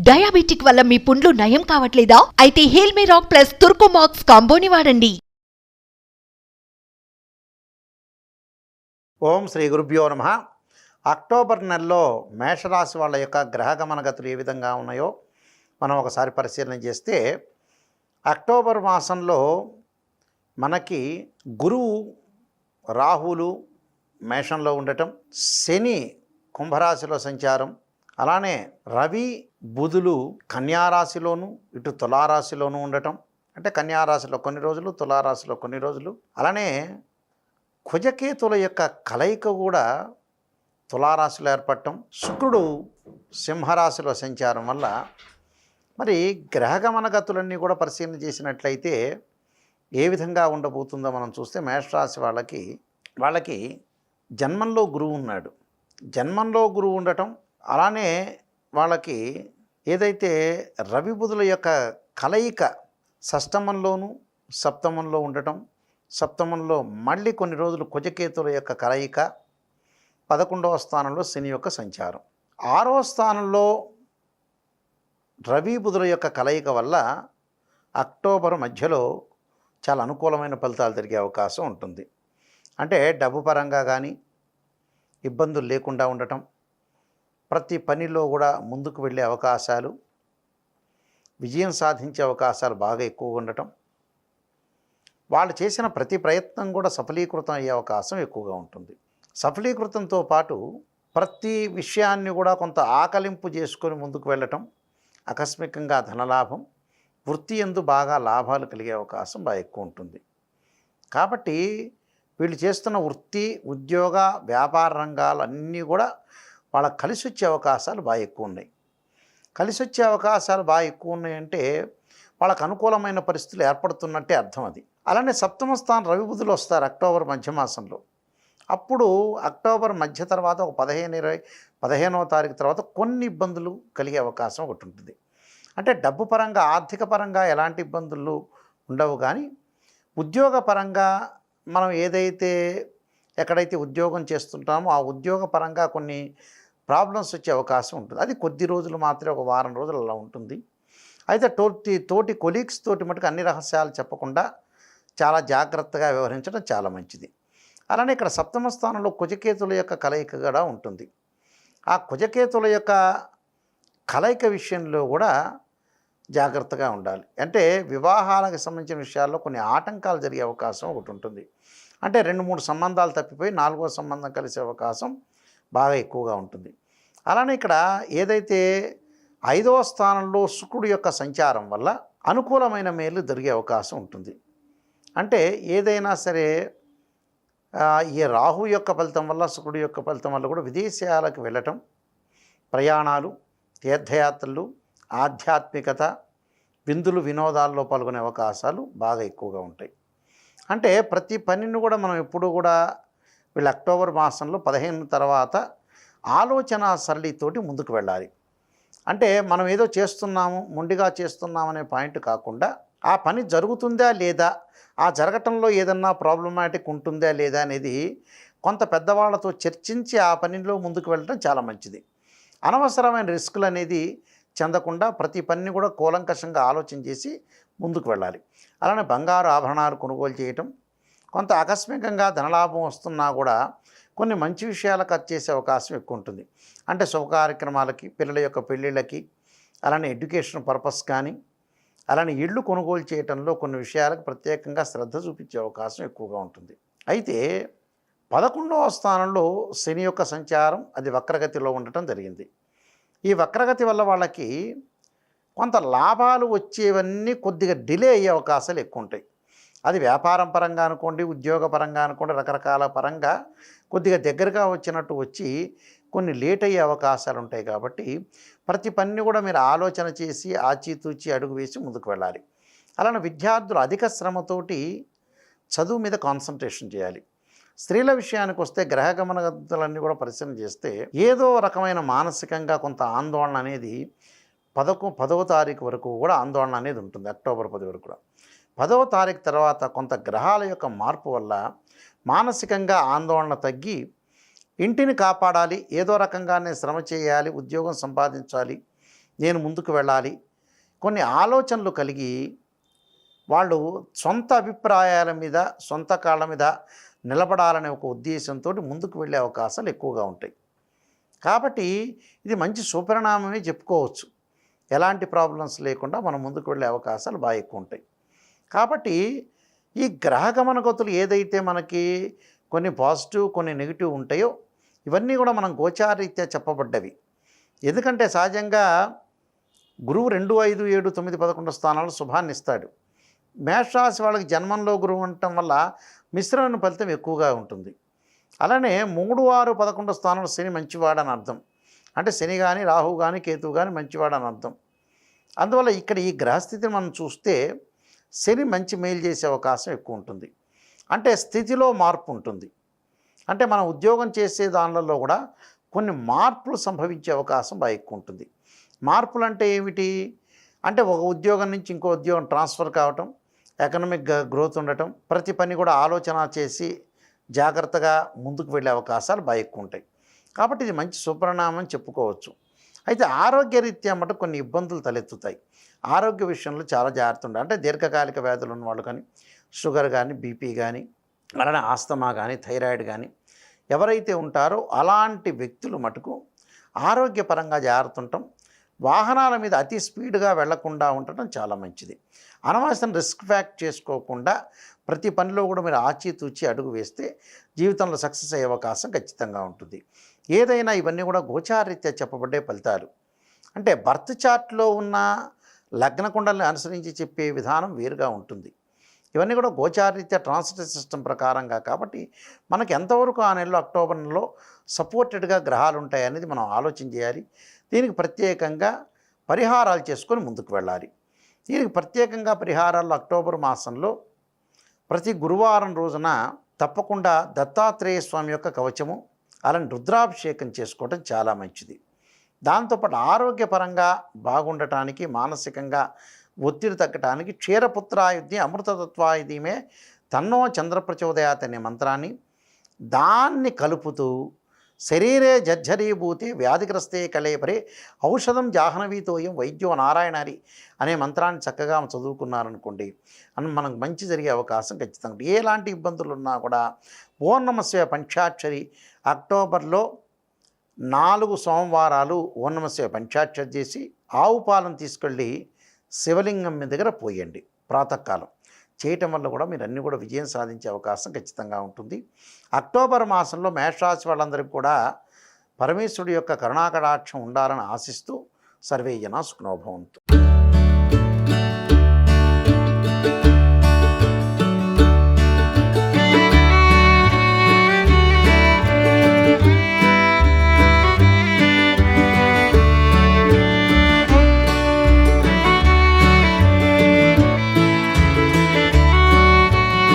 Diabetic వల్ల మీ పుండ్లు నయం కావట్లేదా? అయితే హేల్మీ రాక్ ప్లస్ తుర్కోమాక్స్ కాంబోని వాడండి. ఓం శ్రీ గురుభ్యో నమః. అక్టోబర్ నెలలో మేషరాశి వాళ్ళ యొక్క గ్రహగమన గతులు ఏ విధంగా ఉన్నాయో మనం ఒకసారి పరిశీలన చేస్తే, అక్టోబర్ మాసంలో మనకి గురువు రాహులు మేషంలో ఉండటం, శని కుంభరాశిలో సంచారం, అలానే రవి బుధులు కన్యారాశిలోను ఇటు తులారాశిలోనూ ఉండటం, అంటే కన్యారాశిలో కొన్ని రోజులు తులారాశిలో కొన్ని రోజులు, అలానే కుజకేతుల యొక్క కలయిక కూడా తులారాశిలో ఏర్పడటం, శుక్రుడు సింహరాశిలో సంచారం వల్ల మరి గ్రహగమన గతులన్నీ కూడా పరిశీలన చేసినట్లయితే ఏ విధంగా ఉండబోతుందో మనం చూస్తే, మేషరాశి వాళ్ళకి జన్మంలో గురువు ఉన్నాడు. జన్మంలో గురువు ఉండటం, అలానే వాళ్ళకి ఏదైతే రవి బుధుల యొక్క కలయిక షష్టమంలోను సప్తమంలో ఉండటం, సప్తమంలో మళ్ళీ కొన్ని రోజులు కుజకేతుల యొక్క కలయిక, 11వ స్థానంలో శని యొక్క సంచారం, 6వ స్థానంలో రవి బుధుల యొక్క కలయిక వల్ల అక్టోబర్ మధ్యలో చాలా అనుకూలమైన ఫలితాలు జరిగే అవకాశం ఉంటుంది. అంటే డబ్బు పరంగా కానీ ఇబ్బందులు లేకుండా ఉండటం, ప్రతి పనిలో కూడా ముందుకు వెళ్ళే అవకాశాలు, విజయం సాధించే అవకాశాలు బాగా ఎక్కువగా ఉండటం, వాళ్ళు చేసిన ప్రతి ప్రయత్నం కూడా సఫలీకృతం అయ్యే అవకాశం ఎక్కువగా ఉంటుంది. సఫలీకృతంతో పాటు ప్రతి విషయాన్ని కూడా కొంత ఆకలింపు చేసుకొని ముందుకు వెళ్ళటం, ఆకస్మికంగా ధనలాభం, వృత్తి యందు బాగా లాభాలు కలిగే అవకాశం బాగా ఎక్కువ ఉంటుంది. కాబట్టి వీళ్ళు చేస్తున్న వృత్తి, ఉద్యోగ, వ్యాపార రంగాలు అన్నీ కూడా వాళ్ళకి కలిసి వచ్చే అవకాశాలు బాగా ఎక్కువ ఉన్నాయి. కలిసి వచ్చే అవకాశాలు బాగా ఎక్కువ ఉన్నాయంటే వాళ్ళకు అనుకూలమైన పరిస్థితులు ఏర్పడుతున్నట్టే అర్థం అది. అలానే సప్తమ స్థానం రవి బుధులు వస్తారు అక్టోబర్ మధ్య మాసంలో. అప్పుడు అక్టోబర్ మధ్య తర్వాత ఒక 15వ తారీఖు తర్వాత కొన్ని ఇబ్బందులు కలిగే అవకాశం ఒకటి ఉంటుంది. అంటే డబ్బు పరంగా ఆర్థిక పరంగా ఎలాంటి ఇబ్బందులు ఉండవు, కానీ ఉద్యోగపరంగా మనం ఎక్కడైతే ఉద్యోగం చేస్తుంటామో ఆ ఉద్యోగ పరంగా కొన్ని ప్రాబ్లమ్స్ వచ్చే అవకాశం ఉంటుంది. అది కొద్ది రోజులు మాత్రమే, ఒక వారం రోజులు అలా ఉంటుంది. అయితే తోటి కొలీగ్స్ తోటి మటుకు అన్ని రహస్యాలు చెప్పకుండా చాలా జాగ్రత్తగా వ్యవహరించడం చాలా మంచిది. అలానే ఇక్కడ సప్తమ స్థానంలో కుజకేతుల యొక్క కలయిక కూడా ఉంటుంది. ఆ కుజకేతుల యొక్క కలయిక విషయంలో కూడా జాగ్రత్తగా ఉండాలి. అంటే వివాహాలకు సంబంధించిన విషయాల్లో కొన్ని ఆటంకాలు జరిగే అవకాశం ఒకటి ఉంటుంది. అంటే 2-3 సంబంధాలు తప్పిపోయి 4వ సంబంధం కలిసే అవకాశం బాగా ఎక్కువగా ఉంటుంది. అలానే ఇక్కడ ఏదైతే 5వ స్థానంలో శుక్రుడు యొక్క సంచారం వల్ల అనుకూలమైన మేలు జరిగే అవకాశం ఉంటుంది. అంటే ఏదైనా సరే ఈ రాహు యొక్క ఫలితం వల్ల, శుక్రుడు యొక్క ఫలితం వల్ల కూడా విదేశాలకు వెళ్ళటం, ప్రయాణాలు, తీర్థయాత్రలు, ఆధ్యాత్మికత, విందులు, వినోదాల్లో పాల్గొనే అవకాశాలు బాగా ఎక్కువగా ఉంటాయి. అంటే ప్రతి పనిని కూడా మనం ఎప్పుడు కూడా వీళ్ళు అక్టోబర్ మాసంలో 15 తర్వాత ఆలోచన సరళితోటి ముందుకు వెళ్ళాలి. అంటే మనం ఏదో చేస్తున్నాము, మొండిగా చేస్తున్నామనే పాయింట్ కాకుండా ఆ పని జరుగుతుందా లేదా, ఆ జరగటంలో ఏదన్నా ప్రాబ్లమాటిక్ ఉంటుందా లేదా అనేది కొంత పెద్దవాళ్లతో చర్చించి ఆ పనిలో ముందుకు వెళ్ళడం చాలా మంచిది. అనవసరమైన రిస్కులు అనేది చెందకుండా ప్రతి పనిని కూడా కూలంకషంగా ఆలోచన చేసి ముందుకు వెళ్ళాలి. అలానే బంగారు ఆభరణాలు కొనుగోలు చేయటం, కొంత ఆకస్మికంగా ధనలాభం వస్తున్నా కూడా కొన్ని మంచి విషయాలు ఖర్చు చేసే అవకాశం ఎక్కువ ఉంటుంది. అంటే శుభ కార్యక్రమాలకి, పిల్లల యొక్క పెళ్ళిళ్ళకి, అలానే ఎడ్యుకేషన్ పర్పస్ కానీ, అలానే ఇళ్ళు కొనుగోలు చేయటంలో కొన్ని విషయాలకు ప్రత్యేకంగా శ్రద్ధ చూపించే అవకాశం ఎక్కువగా ఉంటుంది. అయితే 11వ స్థానంలో శని యొక్క సంచారం, అది వక్రగతిలో ఉండటం జరిగింది. ఈ వక్రగతి వల్ల వాళ్ళకి కొంత లాభాలు వచ్చేవన్నీ కొద్దిగా డిలే అయ్యే అవకాశాలు ఎక్కువ ఉంటాయి. అది వ్యాపారం పరంగా అనుకోండి, ఉద్యోగ పరంగా అనుకోండి, రకరకాల పరంగా కొద్దిగా దగ్గరగా వచ్చినట్టు వచ్చి కొన్ని లేట్ అయ్యే అవకాశాలు ఉంటాయి. కాబట్టి ప్రతి పనిని కూడా మీరు ఆలోచన చేసి ఆచితూచి అడుగు వేసి ముందుకు వెళ్ళాలి. అలానే విద్యార్థులు అధిక శ్రమతోటి చదువు మీద కాన్సన్ట్రేషన్ చేయాలి. స్త్రీల విషయానికి వస్తే గ్రహగమన గతులన్నీ కూడా పరిశీలన చేస్తే ఏదో రకమైన మానసికంగా కొంత ఆందోళన అనేది 10వ తారీఖు వరకు కూడా ఆందోళన అనేది ఉంటుంది. అక్టోబర్ 10 వరకు కూడా. 10వ తారీఖు తర్వాత కొంత గ్రహాల యొక్క మార్పు వల్ల మానసికంగా ఆందోళన తగ్గి ఇంటిని కాపాడాలి, ఏదో రకంగానే శ్రమ చేయాలి, ఉద్యోగం సంపాదించాలి, నేను ముందుకు వెళ్ళాలి, కొన్ని ఆలోచనలు కలిగి వాళ్ళు సొంత అభిప్రాయాల మీద సొంత కాళ్ళ మీద నిలబడాలనే ఒక ఉద్దేశంతో ముందుకు వెళ్ళే అవకాశాలు ఎక్కువగా ఉంటాయి. కాబట్టి ఇది మంచి సుపరిణామమే చెప్పుకోవచ్చు. ఎలాంటి ప్రాబ్లమ్స్ లేకుండా మనం ముందుకు వెళ్ళే అవకాశాలు బాగా ఎక్కువ ఉంటాయి. కాబట్టి ఈ గ్రహగమన గతులు ఏదైతే మనకి కొన్ని పాజిటివ్ కొన్ని నెగిటివ్ ఉంటాయో ఇవన్నీ కూడా మనం గోచారరీత్యా చెప్పబడ్డవి. ఎందుకంటే సహజంగా గురువు 2, 5, 7, 9, 11 స్థానాలు శుభాన్ని ఇస్తాడు. మేషరాశి వాళ్ళకి జన్మంలో గురువు ఉండటం వల్ల మిశ్రమైన ఫలితం ఎక్కువగా ఉంటుంది. అలానే 3, 6, 11 స్థానంలో శని మంచివాడని అర్థం. అంటే శని కానీ రాహు కానీ కేతువు కానీ మంచివాడని అర్థం. అందువల్ల ఇక్కడ ఈ గ్రహస్థితిని మనం చూస్తే శని మంచి మేలు చేసే అవకాశం ఎక్కువ ఉంటుంది. అంటే స్థితిలో మార్పు ఉంటుంది. అంటే మనం ఉద్యోగం చేసే దానిలో కూడా కొన్ని మార్పులు సంభవించే అవకాశం బాగా ఎక్కువ ఉంటుంది. మార్పులు అంటే ఏమిటి అంటే ఒక ఉద్యోగం నుంచి ఇంకో ఉద్యోగం ట్రాన్స్ఫర్ కావటం, ఎకనామిక్ గ్రోత్ ఉండటం, ప్రతి పని కూడా ఆలోచన చేసి జాగ్రత్తగా ముందుకు వెళ్ళే అవకాశాలు బాగా ఎక్కువ ఉంటాయి. కాబట్టి ఇది మంచి సుపరిణామం చెప్పుకోవచ్చు. అయితే ఆరోగ్యరీత్యా మటు కొన్ని ఇబ్బందులు తలెత్తుతాయి. ఆరోగ్య విషయంలో చాలా జాగ్రత్త ఉండాలి. అంటే దీర్ఘకాలిక వ్యాధులు ఉన్నవాళ్ళు కానీ, షుగర్ కానీ, బీపీ కానీ, అలానే ఆస్తమా కానీ, థైరాయిడ్ కానీ ఎవరైతే ఉంటారో అలాంటి వ్యక్తులు మటుకు ఆరోగ్యపరంగా జాగ్రత్త ఉండటం, వాహనాల మీద అతి స్పీడ్గా వెళ్లకుండా ఉండటం చాలా మంచిది. అనవసరం రిస్క్ ఫ్యాక్ట్ చేసుకోకుండా ప్రతి పనిలో కూడా మీరు ఆచితూచి అడుగు వేస్తే జీవితంలో సక్సెస్ అయ్యే అవకాశం ఖచ్చితంగా ఉంటుంది. ఏదైనా ఇవన్నీ కూడా గోచారరీత్యా చెప్పబడ్డే ఫలితాలు. అంటే బర్త్ చార్ట్లో ఉన్న లగ్న కుండల్ని అనుసరించి చెప్పే విధానం వేరుగా ఉంటుంది. ఇవన్నీ కూడా గోచారరీత్యా ట్రాన్సిట్ సిస్టమ్ ప్రకారంగా కాబట్టి మనకు ఎంతవరకు ఆ నెలలో అక్టోబర్ నెలలో సపోర్టెడ్గా గ్రహాలు ఉంటాయి అనేది మనం ఆలోచన చేయాలి. దీనికి ప్రత్యేకంగా పరిహారాలు చేసుకొని ముందుకు వెళ్ళాలి. దీనికి ప్రత్యేకంగా పరిహారాలు అక్టోబర్ మాసంలో ప్రతి గురువారం రోజున తప్పకుండా దత్తాత్రేయ స్వామి యొక్క కవచము అలాంటి రుద్రాభిషేకం చేసుకోవటం చాలా మంచిది. దాంతోపాటు ఆరోగ్యపరంగా బాగుండటానికి, మానసికంగా ఒత్తిడి తగ్గటానికి క్షీరపుత్రాయుధి అమృతతత్వాయుధీమే తన్నో చంద్రప్రచోదయాత్ అనే మంత్రాన్ని దాన్ని కలుపుతూ శరీరే జర్జరీభూతే వ్యాధిగ్రస్తే కళేపరే ఔషధం జాహ్నవీతోయం వైద్యో నారాయణారి అనే మంత్రాన్ని చక్కగా చదువుకున్నారనుకోండి అని మనకు మంచి జరిగే అవకాశం ఖచ్చితంగా. ఎలాంటి ఇబ్బందులు ఉన్నా కూడా ఓం నమః శివాయ పంచాక్షరి అక్టోబర్లో 4 సోమవారాలు ఓం నమః శివాయ పంచాక్షరి చేసి ఆవు పాలను తీసుకెళ్ళి శివలింగం మీ దగ్గర పోయండి ప్రాతకాలం. చేయటం వల్ల కూడా మీరు అన్నీ కూడా విజయం సాధించే అవకాశం ఖచ్చితంగా ఉంటుంది. అక్టోబర్ మాసంలో మేషరాశి వాళ్ళందరికీ కూడా పరమేశ్వరుడి యొక్క కరుణాకటాక్షం ఉండాలని ఆశిస్తూ సర్వే జనా సుఖినో భవంతు.